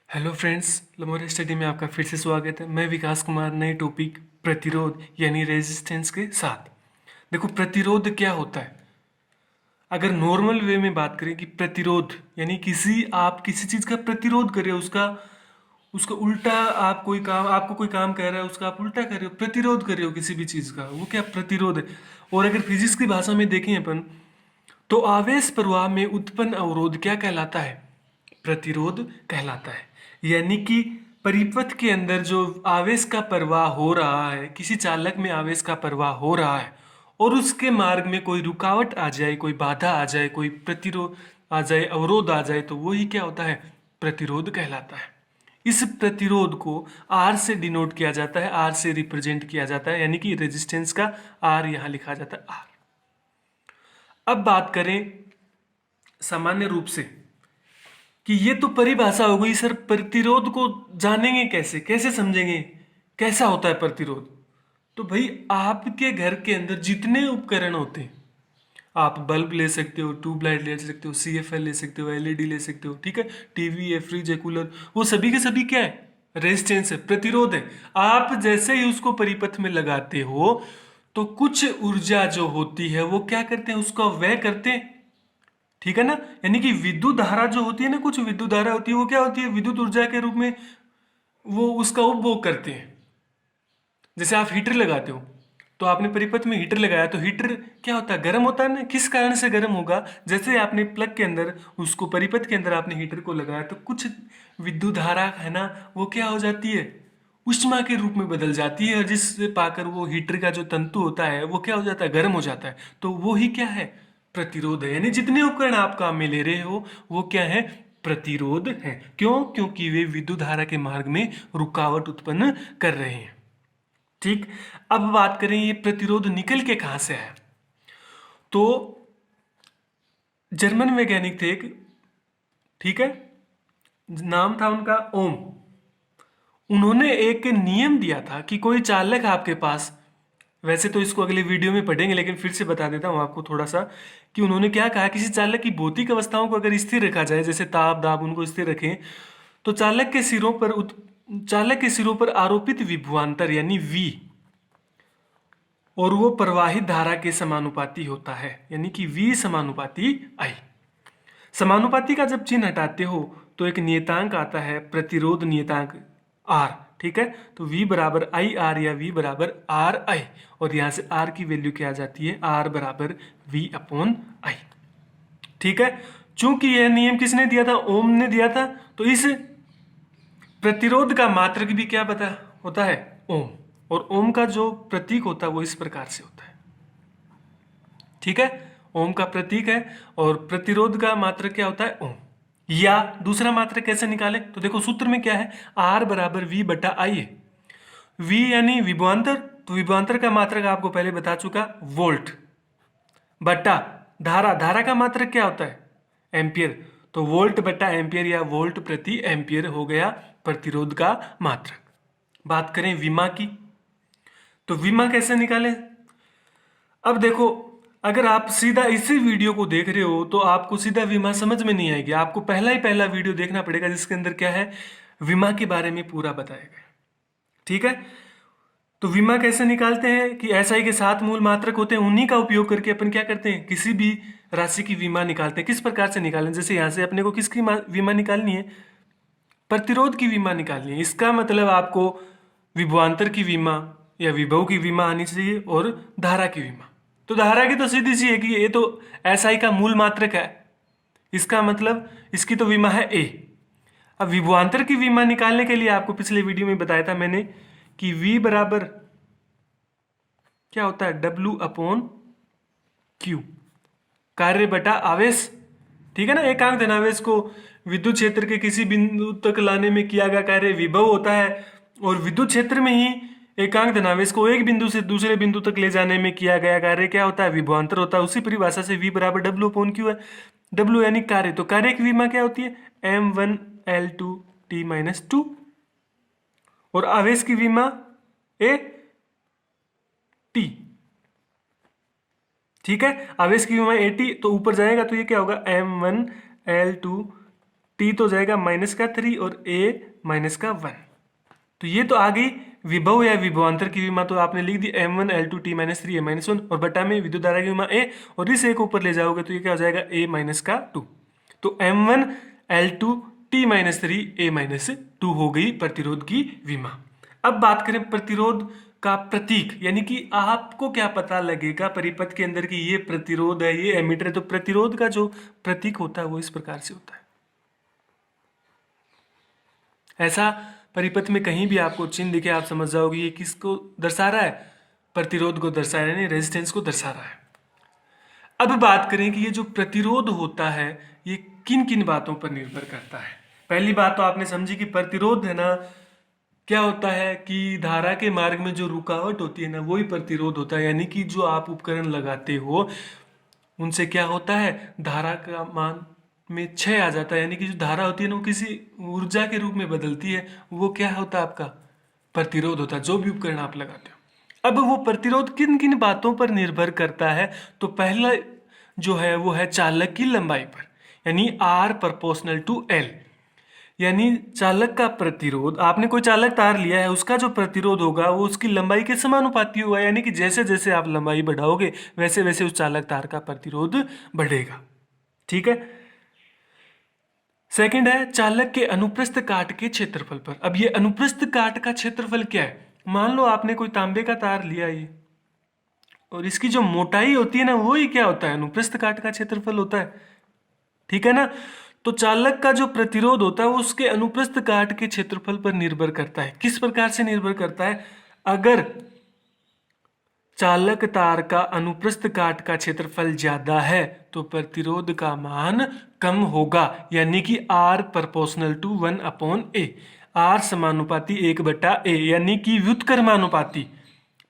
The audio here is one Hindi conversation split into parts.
हेलो फ्रेंड्स, लमोरे स्टडी में आपका फिर से स्वागत है। मैं विकास कुमार नए टॉपिक प्रतिरोध यानी रेजिस्टेंस के साथ। देखो, प्रतिरोध क्या होता है। अगर नॉर्मल वे में बात करें कि प्रतिरोध यानी आप किसी चीज़ का प्रतिरोध कर रहे हो, उसका उसका उल्टा, आपको कोई काम कह रहा है, उसका आप उल्टा कर रहे हो, प्रतिरोध कर रहे हो किसी भी चीज़ का, वो क्या प्रतिरोध है। और अगर फिजिक्स की भाषा में देखें अपन, तो आवेश प्रवाह में उत्पन्न अवरोध क्या कहलाता है? प्रतिरोध कहलाता है। यानी कि परिपथ के अंदर जो आवेश का प्रवाह हो रहा है, किसी चालक में आवेश का प्रवाह हो रहा है और उसके मार्ग में कोई रुकावट आ जाए, कोई बाधा आ जाए, कोई प्रतिरोध आ जाए, अवरोध आ जाए, तो वही क्या होता है? प्रतिरोध कहलाता है। इस प्रतिरोध को आर से डिनोट किया जाता है, आर से रिप्रेजेंट किया जाता है, यानी कि रेजिस्टेंस का आर यहां लिखा जाता है, आर। अब बात करें सामान्य रूप से कि ये तो परिभाषा हो गई सर, प्रतिरोध को जानेंगे कैसे, कैसे समझेंगे, कैसा होता है प्रतिरोध। तो भाई, आपके घर के अंदर जितने उपकरण होते हैं, आप बल्ब ले सकते हो, ट्यूबलाइट ले सकते हो, सीएफएल ले सकते हो, एलईडी ले सकते हो, ठीक है, टीवी है, फ्रिज है, कूलर, वो सभी के सभी क्या है? रेजिस्टेंस है, प्रतिरोध है। आप जैसे ही उसको परिपथ में लगाते हो, तो कुछ ऊर्जा जो होती है वो क्या करते हैं? उसका व्यय करते हैं, ठीक है ना। यानी कि विद्युत धारा जो होती है ना, कुछ विद्युत धारा होती है, वो क्या होती है? विद्युत ऊर्जा के रूप में वो उसका उपभोग करते हैं। जैसे आप हीटर लगाते हो, तो आपने परिपथ में हीटर लगाया, तो हीटर क्या होता है? गर्म होता है ना। किस कारण से गर्म होगा? जैसे आपने प्लग के अंदर, उसको परिपथ के अंदर आपने हीटर को लगाया, तो कुछ विद्युत धारा है ना, वो क्या हो जाती है? ऊष्मा के रूप में बदल जाती है, और जिससे पाकर वो हीटर का जो तंतु होता है वो क्या हो जाता है? गर्म हो जाता है। तो वो ही क्या है? प्रतिरोध है। यानी जितने उपकरण आप काम में ले रहे हो वो क्या है? प्रतिरोध है। क्यों? क्योंकि वे विद्युत धारा के मार्ग में रुकावट उत्पन्न कर रहे हैं। ठीक। अब बात करें ये प्रतिरोध निकल के कहां से आया। तो जर्मन वैज्ञानिक थे एक, ठीक है, नाम था उनका ओम। उन्होंने एक नियम दिया था कि कोई चालक आपके पास, वैसे तो इसको अगले वीडियो में पढ़ेंगे लेकिन फिर से बता देता हूं आपको थोड़ा सा, कि उन्होंने क्या कहा, किसी चालक की भौतिक अवस्थाओं को अगर स्थिर रखा जाए, जैसे ताप दाब, उनको स्थिर रखें, तो चालक के सिरों पर आरोपित विभवांतर यानी वी, और वो प्रवाहित धारा के समानुपाती होता है, यानी कि V समानुपाती I। समानुपाती का जब चिन्ह हटाते हो तो एक नियतांक आता है, प्रतिरोध नियतांक R, ठीक है। तो V बराबर आई आर या V बराबर आर आई, और यहां से R की वैल्यू क्या आ जाती है? R बराबर V अपॉन आई, ठीक है। चूंकि यह नियम किसने दिया था? ओम ने दिया था। तो इस प्रतिरोध का मात्रक भी क्या पता होता है? ओम। और ओम का जो प्रतीक होता है वो इस प्रकार से होता है, ठीक है। ओम का प्रतीक है, और प्रतिरोध का मात्रक क्या होता है? ओम। या दूसरा मात्रक कैसे निकाले? तो देखो, सूत्र में क्या है? आर बराबर वी बटा आई है। वी यानी विभवांतर, तो विभवांतर का मात्रक आपको पहले बता चुका, वोल्ट, बटा धारा, धारा का मात्रक क्या होता है? एम्पियर। तो वोल्ट बटा एम्पियर या वोल्ट प्रति एम्पियर हो गया प्रतिरोध का मात्रक। बात करें विमा की, तो विमा कैसे निकालें? अब देखो, अगर आप सीधा इसी वीडियो को देख रहे हो तो आपको सीधा विमा समझ में नहीं आएगी। आपको पहला ही पहला वीडियो देखना पड़ेगा जिसके अंदर क्या है, विमा के बारे में पूरा बताया गया, ठीक है। तो विमा कैसे निकालते हैं कि एसआई के 7 मूल मात्रक होते हैं, उन्हीं का उपयोग करके अपन क्या करते हैं, किसी भी राशि की विमा निकालते हैं। किस प्रकार से निकालें? जैसे यहां से अपने को किसकी विमा निकालनी है? प्रतिरोध की विमा निकालनी है। इसका मतलब आपको विभवांतर की विमा या विभव की विमा आनी चाहिए, और धारा की विमा। तो धारा की तो सीधी सी है कि ये तो एसआई का मूल मात्रक है, इसका मतलब इसकी तो विमा है ए। अब विभवांतर की विमा निकालने के लिए आपको पिछले वीडियो में बताया था मैंने कि V बराबर क्या होता है? W अपॉन Q, कार्य बटा आवेश, ठीक है ना। एकांक धनावेश को विद्युत क्षेत्र के किसी बिंदु तक लाने में किया गया कार्य विभव होता है, और विद्युत क्षेत्र में ही एकांक धनावेश को एक बिंदु से दूसरे बिंदु तक ले जाने में किया गया कार्य क्या होता है? विभवांतर होता है। उसी परिभाषा से V बराबर W अपॉन Q है। W यानी कार्य, तो कार्य की विमा क्या होती है? M1L2T-2, और आवेश की विमा A T, ठीक है। आवेश की विमा AT, तो ऊपर जाएगा तो ये क्या होगा? M1L2 टी तो हो जाएगा -3 और ए -1। तो ये तो आ गई विभव या विभवांतर की विमा, तो आपने लिख दी m1 L2 t -3 a -1 और बटा में विद्युत धारा की विमा a, और इस a को ऊपर ले जाओगे तो ये क्या हो जाएगा a-2। तो m1 L2 t -3 a -2 हो गई प्रतिरोध की विमा। अब बात करें प्रतिरोध का प्रतीक, यानी कि आपको क्या पता लगेगा परिपथ के अंदर कि ये प्रतिरोध है, ये एमीटर है। तो प्रतिरोध का जो प्रतीक होता है वो इस प्रकार से होता है। ऐसा परिपथ में कहीं भी आपको चिन्ह दिखे आप समझ जाओगे ये किसको दर्शा रहा है, प्रतिरोध को दर्शा रहा है, यानी रेजिस्टेंस को दर्शा रहा है। अब बात करें कि ये जो प्रतिरोध होता है ये किन किन बातों पर निर्भर करता है। पहली बात तो आपने समझी कि प्रतिरोध है ना, क्या होता है कि धारा के मार्ग में जो रुकावट होती है ना वही प्रतिरोध होता है। यानी कि जो आप उपकरण लगाते हो उनसे क्या होता है, धारा का मान में क्षय आ जाता है। यानी कि जो धारा होती है ना वो किसी ऊर्जा के रूप में बदलती है, वो क्या होता है आपका प्रतिरोध होता है, जो भी उपकरण आप लगाते हो। अब वो प्रतिरोध किन किन बातों पर निर्भर करता है, तो पहला जो है वो है चालक की लंबाई पर, यानी R प्रोपोर्शनल टू L। यानी चालक का प्रतिरोध, आपने कोई चालक तार लिया है, उसका जो प्रतिरोध होगा वो उसकी लंबाई के समानुपाती होगा। यानी कि जैसे जैसे आप लंबाई बढ़ाओगे वैसे वैसे उस चालक तार का प्रतिरोध बढ़ेगा। ठीक है। सेकंड है चालक के अनुप्रस्थ काट के क्षेत्रफल पर। अब ये अनुप्रस्थ काट का क्षेत्रफल क्या है, मान लो आपने कोई तांबे का तार लिया ये, और इसकी जो मोटाई होती है ना वो ही क्या होता है, अनुप्रस्थ काट का क्षेत्रफल होता है। ठीक है ना। तो चालक का जो प्रतिरोध होता है वो उसके अनुप्रस्थ काट के क्षेत्रफल पर निर्भर करता है। किस प्रकार से निर्भर करता है, अगर चालक तार का अनुप्रस्थ काट का क्षेत्रफल ज्यादा है तो प्रतिरोध का मान कम होगा। यानी कि R proportional to 1/A, R समानुपाती 1/A, यानी कि व्युत्क्रमानुपाती।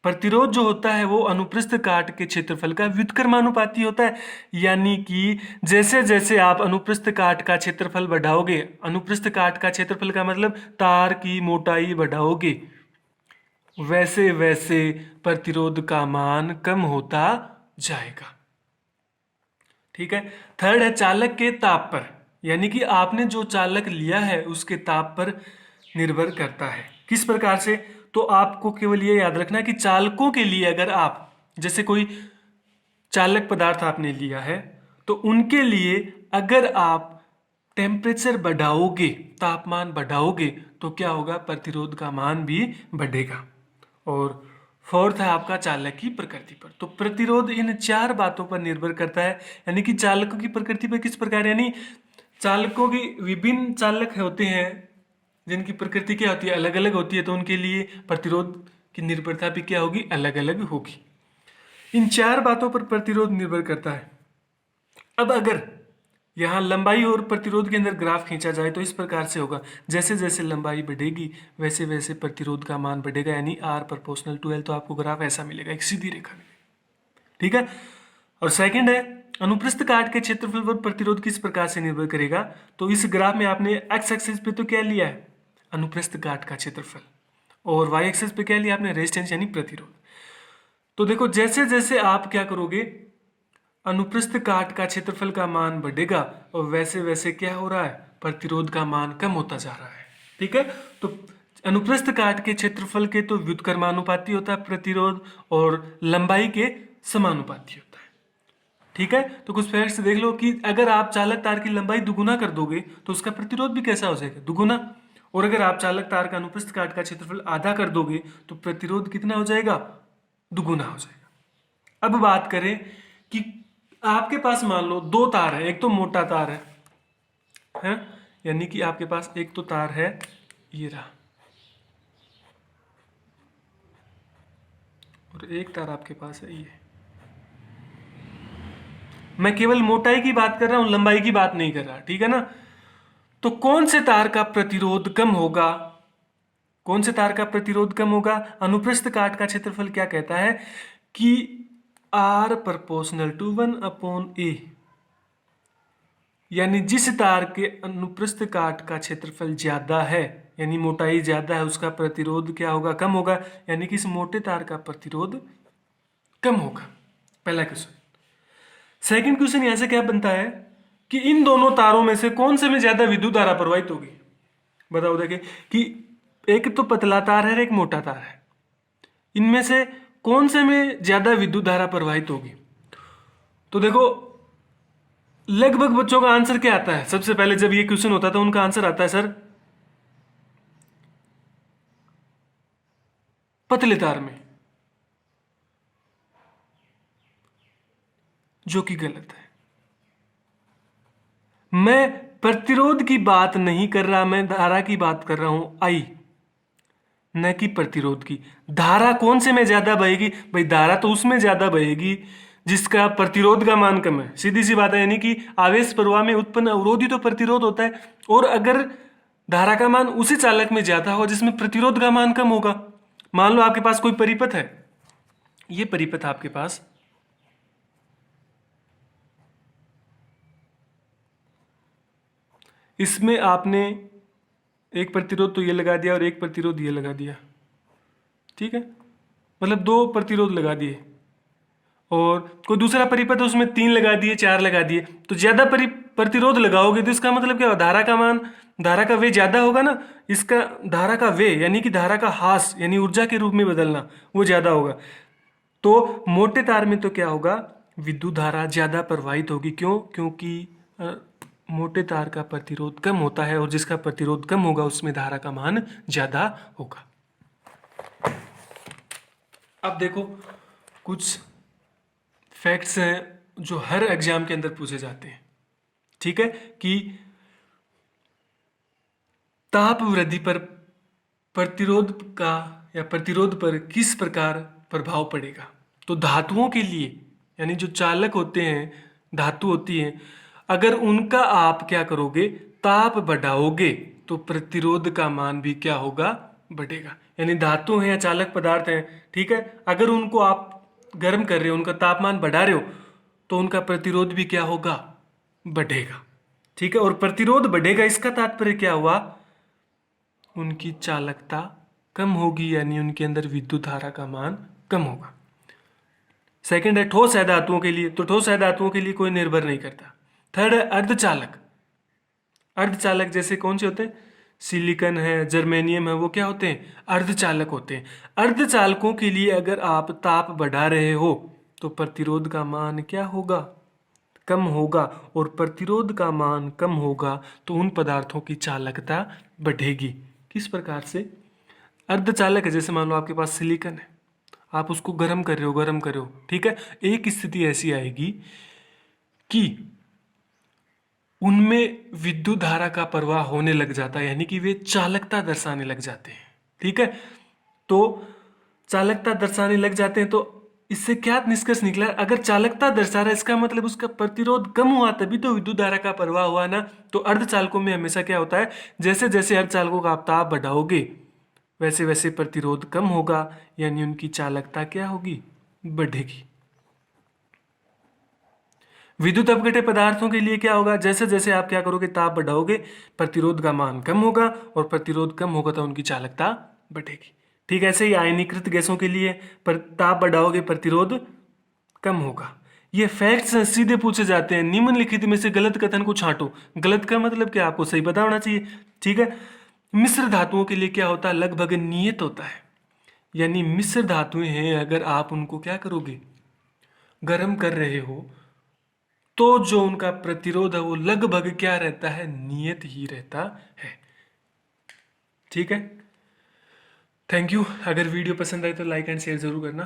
प्रतिरोध जो होता है वो अनुप्रस्थ काट के क्षेत्रफल का व्युत्क्रमानुपाती होता है। यानी कि जैसे जैसे आप अनुप्रस्थ काट का क्षेत्रफल बढ़ाओगे, अनुप्रस्थ काट का क्षेत्रफल का मतलब तार की मोटाई बढ़ाओगे, वैसे वैसे प्रतिरोध का मान कम होता जाएगा। ठीक है। थर्ड है चालक के ताप पर, यानी कि आपने जो चालक लिया है उसके ताप पर निर्भर करता है। किस प्रकार से, तो आपको केवल ये याद रखना है कि चालकों के लिए अगर आप जैसे कोई चालक पदार्थ आपने लिया है तो उनके लिए अगर आप टेम्परेचर बढ़ाओगे, तापमान बढ़ाओगे, तो क्या होगा, प्रतिरोध का मान भी बढ़ेगा। और फोर्थ है आपका चालक की प्रकृति पर। तो प्रतिरोध इन चार बातों पर निर्भर करता है। यानी कि चालकों की प्रकृति पर किस प्रकार, यानी चालकों की विभिन्न चालक होते हैं जिनकी प्रकृति क्या होती है, अलग अलग होती है, तो उनके लिए प्रतिरोध की निर्भरता भी क्या होगी, अलग अलग होगी। इन चार बातों पर प्रतिरोध निर्भर करता है। अब अगर यहाँ लंबाई और प्रतिरोध के अंदर ग्राफ खींचा जाए तो इस प्रकार से होगा, जैसे जैसे लंबाई बढ़ेगी वैसे वैसे प्रतिरोध का मान बढ़ेगा, यानी R प्रोपोर्शनल टू L। तो आपको ग्राफ ऐसा मिलेगा, एक सीधी रेखा मिलेगी। ठीक है। और सेकंड है अनुप्रस्थ काट के क्षेत्रफल पर प्रतिरोध किस प्रकार से निर्भर करेगा। तो इस ग्राफ में आपने एक्स एक्सिस पे तो क्या लिया है, अनुप्रस्थ काट का क्षेत्रफल, और वाई एक्सिस पे क्या लिया आपने, रेजिस्टेंस यानी प्रतिरोध। तो देखो जैसे जैसे आप क्या करोगे, अनुप्रस्थ काट का क्षेत्रफल का मान बढ़ेगा और वैसे वैसे क्या हो रहा है, प्रतिरोध का मान कम होता जा रहा है। ठीक है। तो अनुप्रस्थ काट के क्षेत्रफल के तो व्युत्क्रमानुपाती होता है प्रतिरोध, और लंबाई के समानुपाती होता है। ठीक है। तो कुछ फैक्ट्स देख लो कि अगर आप चालक तार की लंबाई दुगुना कर दोगे तो उसका प्रतिरोध भी कैसा हो जाएगा, दुगुना। और अगर आप चालक तार का अनुप्रस्थ काट का क्षेत्रफल आधा कर दोगे तो प्रतिरोध कितना हो जाएगा, दुगुना हो जाएगा। अब बात करें कि आपके पास मान लो दो तार है, एक तो मोटा तार है? यानी कि आपके पास एक तो तार है ये रहा, और एक तार आपके पास है ये। मैं केवल मोटाई की बात कर रहा हूं, लंबाई की बात नहीं कर रहा। ठीक है ना। तो कौन से तार का प्रतिरोध कम होगा, कौन से तार का प्रतिरोध कम होगा, अनुप्रस्थ काट का क्षेत्रफल क्या कहता है कि R प्रोपोर्शनल टू 1/A, यानी जिस तार के अनुप्रस्थ काट का क्षेत्रफल ज्यादा है, यानी मोटाई ज्यादा है, उसका प्रतिरोध क्या होगा, कम होगा। यानी कि इस मोटे तार का प्रतिरोध कम होगा। पहला क्वेश्चन। सेकंड क्वेश्चन यहां से क्या बनता है कि इन दोनों तारों में से कौन से में ज्यादा विद्युत धारा प्रवाहित होगी। बताओ देखे कि एक तो पतला तार है और एक मोटा तार है, इनमें से कौन से में ज्यादा विद्युत धारा प्रवाहित होगी। तो देखो लगभग बच्चों का आंसर क्या आता है, सबसे पहले जब ये क्वेश्चन होता था उनका आंसर आता है सर पतले तार में, जो कि गलत है। मैं प्रतिरोध की बात नहीं कर रहा, मैं धारा की बात कर रहा हूं, आई, न कि प्रतिरोध की। धारा कौन से में ज्यादा बहेगी, भाई धारा तो उसमें ज्यादा बहेगी जिसका प्रतिरोध का मान कम है, सीधी सी बात है। यानी कि आवेश प्रवाह में उत्पन्न अवरोधी तो प्रतिरोध होता है, और अगर धारा का मान उसी चालक में ज्यादा हो जिसमें प्रतिरोध का मान कम होगा। मान लो आपके पास कोई परिपथ है, ये परिपथ आपके पास, इसमें आपने एक प्रतिरोध तो ये लगा दिया और एक प्रतिरोध ये लगा दिया, ठीक है, मतलब दो प्रतिरोध लगा दिए, और कोई दूसरा परिपथ है उसमें 3 लगा दिए, 4 लगा दिए। तो ज्यादा प्रतिरोध लगाओगे तो इसका मतलब क्या होगा, धारा का मान, धारा का वे ज्यादा होगा ना, इसका धारा का वे यानी कि धारा का हास यानी ऊर्जा के रूप में बदलना वो ज्यादा होगा। तो मोटे तार में तो क्या होगा, विद्युत धारा ज्यादा प्रवाहित होगी। क्यों? क्योंकि मोटे तार का प्रतिरोध कम होता है, और जिसका प्रतिरोध कम होगा उसमें धारा का मान ज्यादा होगा। अब देखो कुछ फैक्ट्स हैं जो हर एग्जाम के अंदर पूछे जाते हैं, ठीक है, कि ताप वृद्धि पर प्रतिरोध का या प्रतिरोध पर किस प्रकार प्रभाव पड़ेगा। तो धातुओं के लिए यानी जो चालक होते हैं, धातु होती हैं, अगर उनका आप क्या करोगे, ताप बढ़ाओगे तो प्रतिरोध का मान भी क्या होगा, बढ़ेगा। यानी धातु हैं या चालक पदार्थ हैं, ठीक है, अगर उनको आप गर्म कर रहे हो, उनका तापमान बढ़ा रहे हो, तो उनका प्रतिरोध भी क्या होगा, बढ़ेगा, ठीक है। और प्रतिरोध बढ़ेगा इसका तात्पर्य क्या हुआ, उनकी चालकता कम होगी, यानी उनके अंदर विद्युत धारा का मान कम होगा। सेकंड है ठोस है धातुओं के लिए, तो ठोस है धातुओं के लिए कोई निर्भर नहीं करता। थर्ड है अर्धचालक। अर्धचालक जैसे कौन से होते हैं, सिलिकॉन है, जर्मेनियम है, वो क्या होते हैं, अर्धचालक होते हैं। अर्धचालकों के लिए अगर आप ताप बढ़ा रहे हो तो प्रतिरोध का मान क्या होगा, कम होगा, और प्रतिरोध का मान कम होगा तो उन पदार्थों की चालकता बढ़ेगी। किस प्रकार से, अर्धचालक है, जैसे मान लो आपके पास सिलिकॉन है, आप उसको गर्म कर रहे हो, ठीक है, एक स्थिति ऐसी आएगी कि उनमें विद्युत धारा का प्रवाह होने लग जाता है, यानी कि वे चालकता दर्शाने लग जाते हैं, ठीक है। तो चालकता दर्शाने लग जाते हैं, तो इससे क्या निष्कर्ष निकला, अगर चालकता दर्शा रहा है इसका मतलब उसका प्रतिरोध कम हुआ तभी तो विद्युत धारा का प्रवाह हुआ ना। तो अर्धचालकों में हमेशा क्या होता है, जैसे जैसे अर्धचालकों का आप ताप बढ़ाओगे वैसे वैसे प्रतिरोध कम होगा, यानी उनकी चालकता क्या होगी, बढ़ेगी। विद्युत अपघट्य पदार्थों के लिए क्या होगा, जैसे जैसे आप क्या करोगे, ताप बढ़ाओगे प्रतिरोध का मान कम होगा, और प्रतिरोध कम होगा तो उनकी चालकता बढ़ेगी, ठीक है। ऐसे ही आयनीकृत गैसों के लिए पर ताप बढ़ाओगे प्रतिरोध कम होगा। ये फैक्ट्स सीधे पूछे जाते हैं, निम्नलिखित में से गलत कथन को छांटो। गलत का मतलब क्या, आपको सही पता होना चाहिए, ठीक है। मिश्र धातुओं के लिए क्या होता है, लगभग नियत होता है, यानी मिश्र धातुएं हैं, अगर आप उनको क्या करोगे, गर्म कर रहे हो, तो जो उनका प्रतिरोध है वो लगभग क्या रहता है, नियत ही रहता है, ठीक है। Thank you. अगर वीडियो पसंद आए तो लाइक एंड शेयर जरूर करना।